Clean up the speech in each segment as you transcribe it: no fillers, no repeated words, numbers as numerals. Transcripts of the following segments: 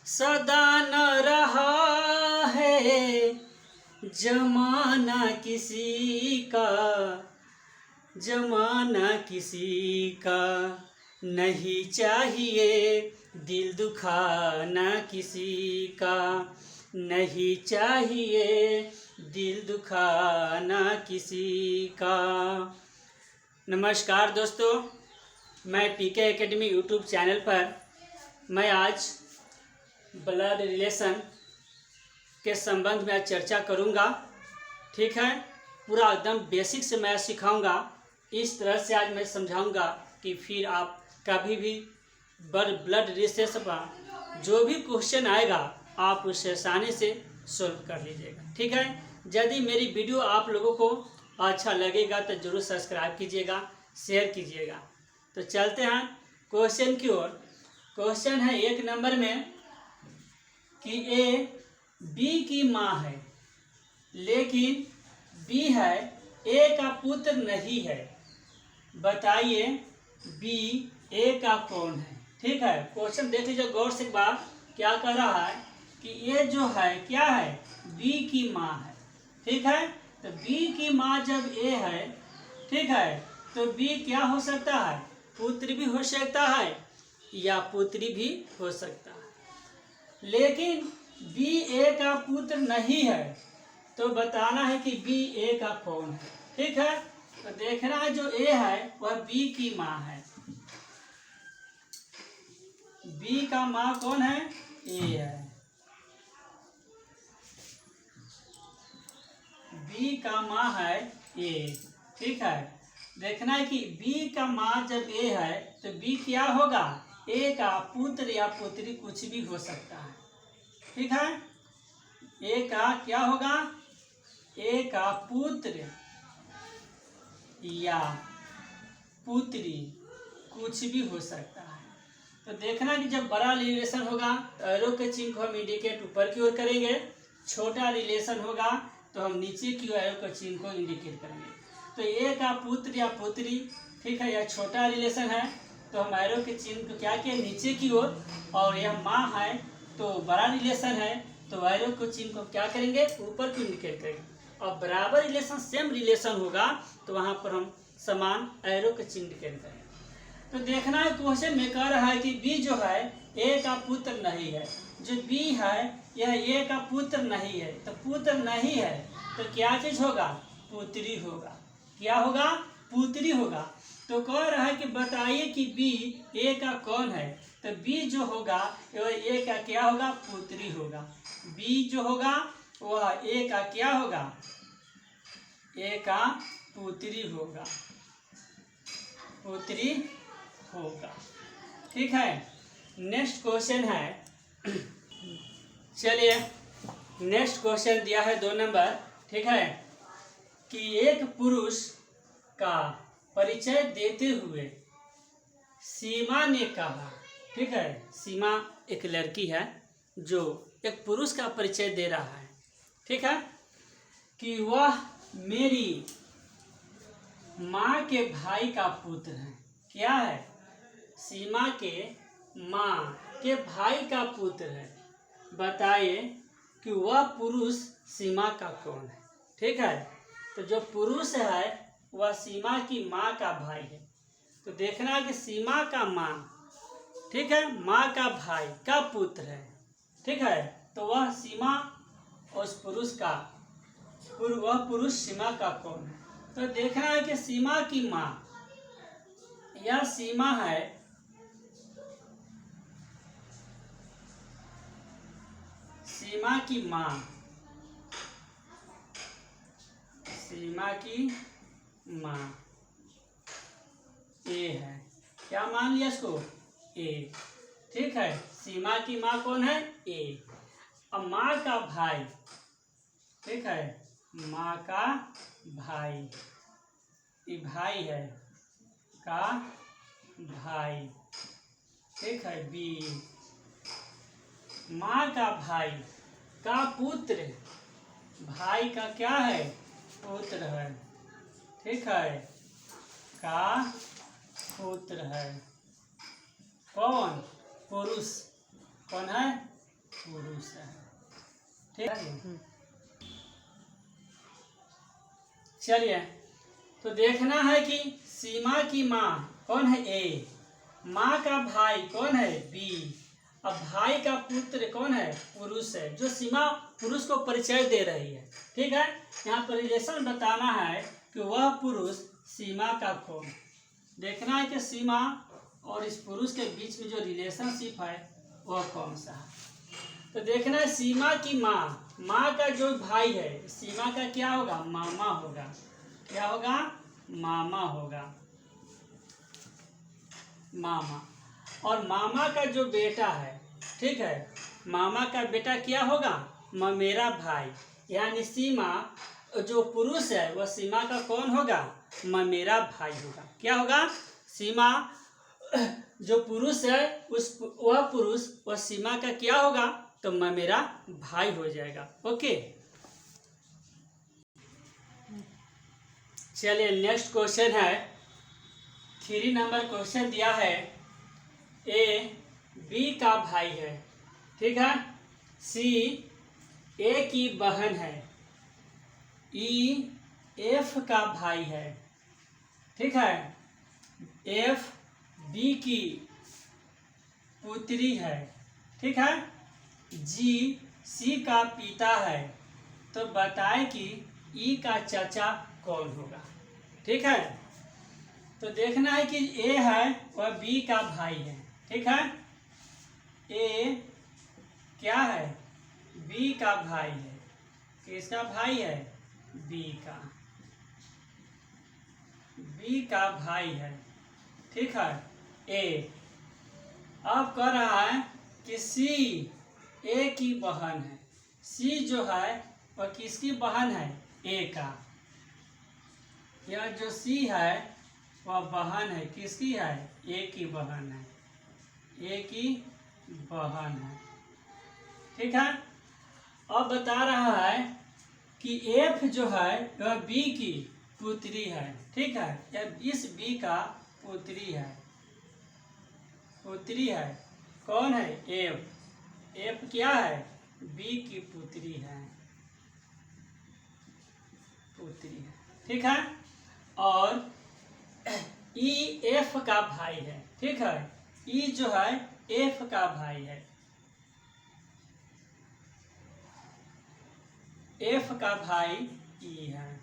सदा न रहा है जमाना किसी का, जमाना किसी का नहीं चाहिए दिल दुखाना किसी का, नहीं चाहिए दिल दुखाना किसी का। नमस्कार दोस्तों, मैं पीके एकेडमी यूट्यूब चैनल पर मैं आज ब्लड रिलेशन के संबंध में चर्चा करूंगा। ठीक है, पूरा एकदम बेसिक से मैं सिखाऊंगा। इस तरह से आज मैं समझाऊंगा कि फिर आप कभी भी ब्लड रिलेशन पर जो भी क्वेश्चन आएगा आप उसे आसानी से सॉल्व कर लीजिएगा। ठीक है, यदि मेरी वीडियो आप लोगों को अच्छा लगेगा तो ज़रूर सब्सक्राइब कीजिएगा, शेयर कीजिएगा। तो चलते हैं क्वेश्चन की ओर। क्वेश्चन है 1 नंबर में कि ए बी की माँ है लेकिन बी है ए का पुत्र नहीं है, बताइए बी ए का कौन है। ठीक है, क्वेश्चन देख लीजिए गौर से। बात क्या कह रहा है कि ये जो है क्या है, बी की माँ है। ठीक है, तो बी की माँ जब ए है, ठीक है, तो बी क्या हो सकता है, पुत्र भी हो सकता है या पुत्री भी हो सकता है। लेकिन बी ए का पुत्र नहीं है, तो बताना है कि बी ए का कौन है। ठीक है, तो देखना है जो ए है वह बी की माँ है। बी का माँ कौन है, ए है। बी का माँ है ए। ठीक है, देखना है कि बी का माँ जब ए है तो बी क्या होगा, ए का पुत्र या पुत्री कुछ भी हो सकता है। ठीक है, ए का क्या होगा, ए का पुत्र या पुत्री कुछ भी हो सकता है। तो देखना कि जब बड़ा रिलेशन होगा तो एरो के चिन्ह को हम इंडिकेट ऊपर की ओर करेंगे, छोटा रिलेशन होगा तो हम नीचे की ओर एरो के चिन्ह को इंडिकेट करेंगे। तो ए का पुत्र या पुत्री, ठीक है, यह छोटा रिलेशन है तो हम एरो के चिन्ह को क्या किए, नीचे की ओर, और यह माँ है तो बड़ा रिलेशन है तो एरो के चिन्ह को क्या करेंगे, ऊपर को इंडिकेट करेंगे। और बराबर रिलेशन, सेम रिलेशन होगा तो वहाँ पर हम समान एरो के चिन्ह इंडिकेट करेंगे। तो देखना है क्वेश्चन में कह रहा है कि बी जो है ए का पुत्र नहीं है। जो बी है यह ए का पुत्र नहीं है, तो पुत्र नहीं है तो क्या चीज होगा, पुत्री होगा। क्या होगा, पुत्री होगा। तो कह रहा है कि बताइए कि बी ए का कौन है, तो बी जो होगा वह ए का क्या होगा, पुत्री होगा। बी जो होगा वह ए का क्या होगा, ए का पुत्री होगा, पुत्री होगा। ठीक है, नेक्स्ट क्वेश्चन है, चलिए नेक्स्ट क्वेश्चन दिया है 2 नंबर। ठीक है, कि एक पुरुष का परिचय देते हुए सीमा ने कहा, ठीक है, सीमा एक लड़की है जो एक पुरुष का परिचय दे रहा है, ठीक है, कि वह मेरी माँ के भाई का पुत्र है। क्या है, सीमा के माँ के भाई का पुत्र है, बताइए कि वह पुरुष सीमा का कौन है। ठीक है, तो जो पुरुष है वह सीमा की माँ का भाई है। तो देखना है कि सीमा का माँ, ठीक है, माँ का भाई का पुत्र है। ठीक है, तो वह सीमा उस पुरुष का, वह पुरुष सीमा का कौन है। तो देखना है कि सीमा की माँ, यह सीमा है, सीमा की माँ, सीमा की माँ ए है। क्या मान लिया इसको, ए। ठीक है, सीमा की माँ कौन है, ए। अब माँ का भाई, ठीक है, माँ का भाई, ये भाई है का भाई, ठीक है, बी। माँ का भाई का पुत्र, भाई का क्या है, पुत्र है। ठीक है, का पुत्र है। कौन, पुरुष कौन है, पुरुष है। ठीक है, चलिए तो देखना है कि सीमा की माँ कौन है, ए, माँ का भाई कौन है, बी, अब भाई का पुत्र कौन है, पुरुष है, जो सीमा पुरुष को परिचय दे रही है। ठीक है, यहाँ पर रिलेशन बताना है कि वह पुरुष सीमा का कौन। देखना है कि सीमा और इस पुरुष के बीच में जो रिलेशनशिप है वह कौन सा है। तो देखना है सीमा की माँ, माँ का जो भाई है सीमा का क्या होगा, मामा होगा। क्या होगा, मामा होगा, मामा। और मामा का जो बेटा है, ठीक है, मामा का बेटा क्या होगा, ममेरा भाई। यानी सीमा जो पुरुष है वह सीमा का कौन होगा, ममेरा भाई होगा। क्या होगा, सीमा जो पुरुष है वह पुरुष वह सीमा का क्या होगा, तो ममेरा भाई हो जाएगा। ओके, चलिए नेक्स्ट क्वेश्चन है, 3 नंबर क्वेश्चन दिया है, ए बी का भाई है, ठीक है, सी ए की बहन है, ई एफ का भाई है, ठीक है, एफ बी की पुत्री है, ठीक है, जी सी का पिता है। तो बताए कि ई का चाचा कौन होगा। ठीक है, तो देखना है कि ए है वह बी का भाई है, ठीक है, ए क्या है, बी का भाई है। किसका भाई है, बी का, बी का भाई है, ठीक है, ए। अब कह रहा है कि सी ए की बहन है। सी जो है वह किसकी बहन है, ए का। यह जो सी है वह बहन है, किसकी है, ए की बहन है, ए की बहन है, ठीक है। अब बता रहा है कि एफ जो है वह बी की पुत्री है, ठीक है, यह इस बी का पुत्री है, पुत्री है। कौन है, एफ। एफ क्या है, बी की पुत्री है, पुत्री है, ठीक है। और ई एफ का भाई है, ठीक है, ई जो है एफ का भाई है, एफ का भाई ई है,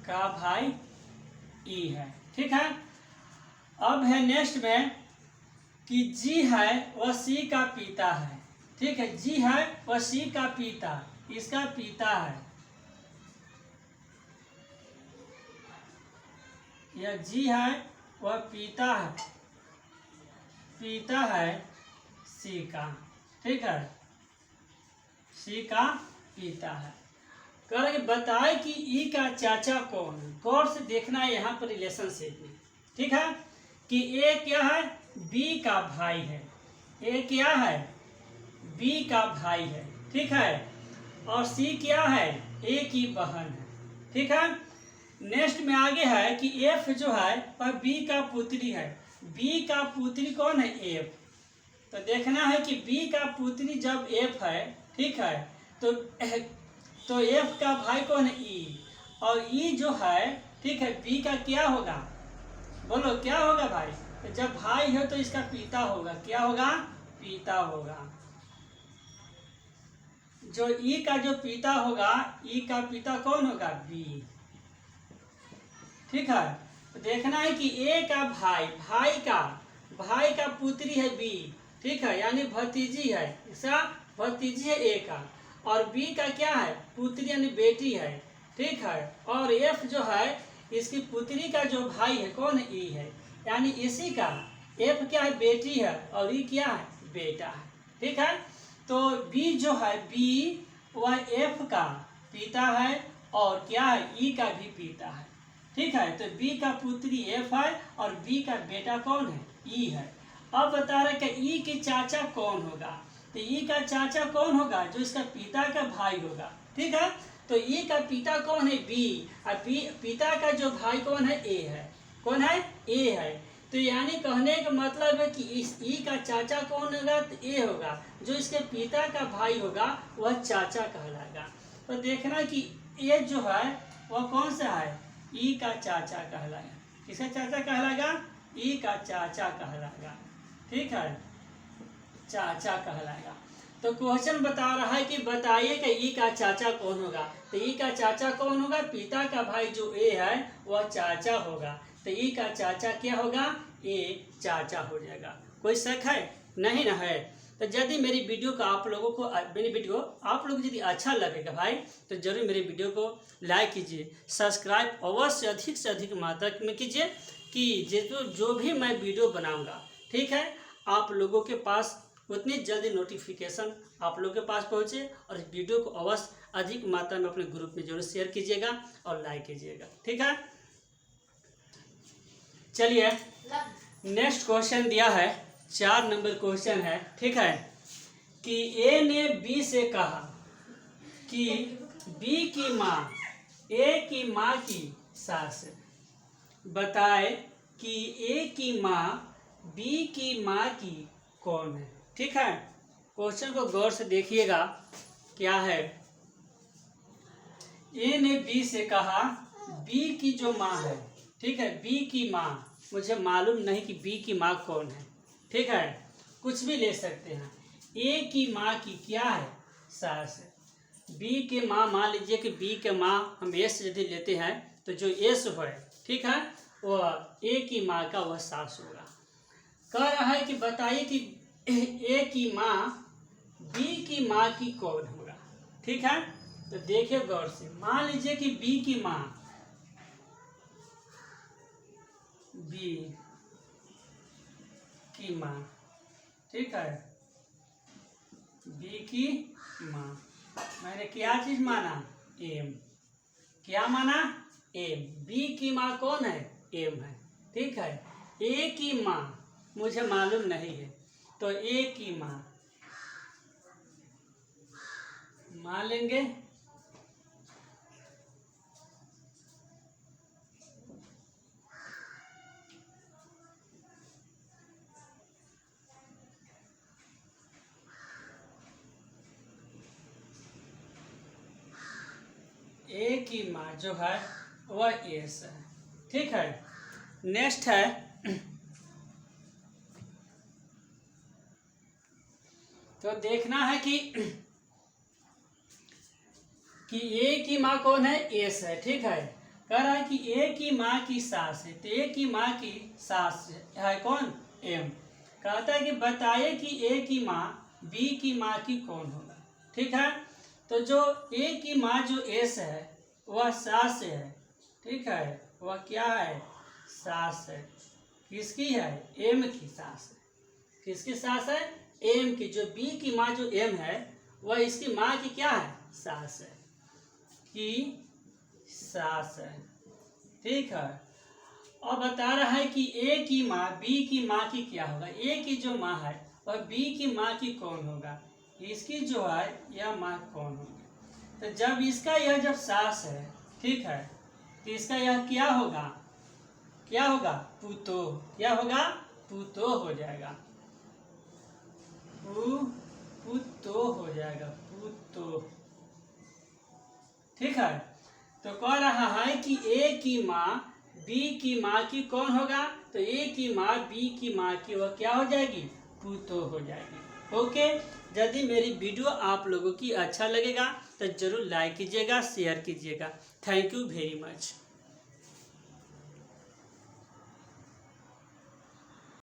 का भाई ई है, ठीक है। अब है नेक्स्ट में कि जी है वह सी का पिता है, ठीक है, जी है वह सी का पिता, इसका पिता है, यह जी है वह पिता है, पिता है सी का, ठीक है, सी का पिता है। करेंगे बताए कि ई का चाचा कौन है। गौर से देखना है यहाँ पर रिलेशनशिप में, ठीक है, कि ए क्या है, बी का भाई है, ए क्या है, बी का भाई है, ठीक है, और सी क्या है, ए की बहन है, ठीक है। नेक्स्ट में आगे है कि एफ जो है वह बी का पुत्री है। बी का पुत्री कौन है, एफ। तो देखना है कि बी का पुत्री जब एफ है, ठीक है, तो एफ का भाई कौन है, ई, और ई जो है, ठीक है, बी का क्या होगा, बोलो क्या होगा भाई। तो जब भाई है तो इसका पिता होगा, क्या होगा, पिता होगा। जो ई का जो पिता होगा, ई का पिता कौन होगा, बी, ठीक है। तो देखना है कि ए का भाई का पुत्री है बी, ठीक है, यानी भतीजी है, इसका भतीजी है ए का, और बी का क्या है, पुत्री यानी बेटी है, ठीक है। और एफ जो है इसकी पुत्री का जो भाई है कौन है, ई है, यानी इसी का एफ क्या है, बेटी है, और ई क्या है, बेटा है, ठीक है। तो बी जो है, बी वह एफ का पिता है और क्या है, ई का भी पिता है, ठीक है। तो बी का पुत्री एफ है और बी का बेटा कौन है, ई है। अब बता रहे कि ई के चाचा कौन होगा। तो ई का चाचा कौन होगा, जो इसका पिता का भाई होगा, ठीक है। तो ई का पिता कौन है, बी, और बी पिता का जो भाई कौन है, ए है। कौन है, ए है। तो यानी कहने का मतलब है कि इस ई का चाचा कौन होगा, तो ए होगा। जो इसके पिता का भाई होगा वह चाचा कहलाएगा। तो देखना कि ए जो है वह कौन सा है, ई का चाचा कहलाएगा। किसका चाचा कहलाएगा, ई का चाचा कहलाएगा। ठीक है, चाचा कहलाएगा। तो क्वेश्चन बता रहा है कि बताइए कि ई का चाचा कौन होगा। तो ई का चाचा कौन होगा, पिता का भाई जो ए है वह चाचा होगा। तो ई का चाचा क्या होगा, ए चाचा हो जाएगा। कोई शक है, नहीं ना है। तो यदि मेरी वीडियो का आप लोगों को आप लोग यदि अच्छा लगेगा भाई, तो जरूर मेरे वीडियो को लाइक कीजिए, सब्सक्राइब अवश्य अधिक से अधिक मात्रा में कीजिए कि जो भी मैं वीडियो बनाऊंगा, ठीक है, आप लोगों के पास उतनी जल्दी नोटिफिकेशन आप लोगों के पास पहुंचे। और वीडियो को अवश्य अधिक मात्रा में अपने ग्रुप में जरूर शेयर कीजिएगा और लाइक कीजिएगा। ठीक है, चलिए नेक्स्ट क्वेश्चन दिया है, 4 नंबर क्वेश्चन है। ठीक है, कि ए ने बी से कहा कि बी की माँ ए की माँ की सास है। बताए कि ए की माँ बी की माँ की कौन है। ठीक है, क्वेश्चन को गौर से देखिएगा। क्या है, ए ने बी से कहा बी की जो माँ है, ठीक है, बी की माँ, मुझे मालूम नहीं कि बी की माँ कौन है। ठीक है, कुछ भी ले सकते हैं। ए की माँ की क्या है, सास है। बी के माँ, मान लीजिए कि बी के माँ हम एस यदि लेते हैं तो जो एस है, ठीक है, वह ए की माँ का वह सास होगा। कह रहा है कि बताइए कि ए की माँ बी की माँ की कौन होगा। ठीक है, तो देखिए गौर से, मान लीजिए कि बी की माँ, बी की माँ, ठीक है, बी की माँ, मैंने क्या चीज माना, एम। क्या माना, एम। बी की माँ कौन है, एम है। ठीक है, ए की माँ मुझे मालूम नहीं है, तो ए की माँ मान लेंगे। ए की माँ जो है वह एस है। ठीक है, नेक्स्ट है तो देखना है कि ए की माँ कौन है, एस है। ठीक है, कह रहा है कि ए की माँ की सास है, तो ए की माँ की सास है कौन, एम। कहता है कि बताइए कि ए की माँ बी की माँ की कौन होगा। ठीक है, तो जो ए की माँ जो एस है वह सास है। ठीक है, वह क्या है, सास है। किसकी है, एम की सास है। किसकी सास है, एम की। जो बी की माँ जो एम है वह इसकी माँ की क्या है, सास है, की सास है। ठीक है, और बता रहा है कि ए की माँ बी की माँ की क्या होगा। ए की जो माँ है वह बी की माँ की कौन होगा, इसकी जो है यह माँ कौन होगी। तो जब इसका यह जब सास है, ठीक है, तो इसका यह क्या होगा, क्या होगा, पुतो। क्या होगा, पुतो हो जाएगा, पुतो हो जाएगा, पुतो। ठीक है, तो कह रहा है कि ए की माँ बी की माँ की कौन होगा, तो ए की माँ बी की माँ की वह क्या हो जाएगी, पुतो हो जाएगी। ओके, यदि मेरी वीडियो आप लोगों की अच्छा लगेगा तो जरूर लाइक कीजिएगा, शेयर कीजिएगा। Thank you very much.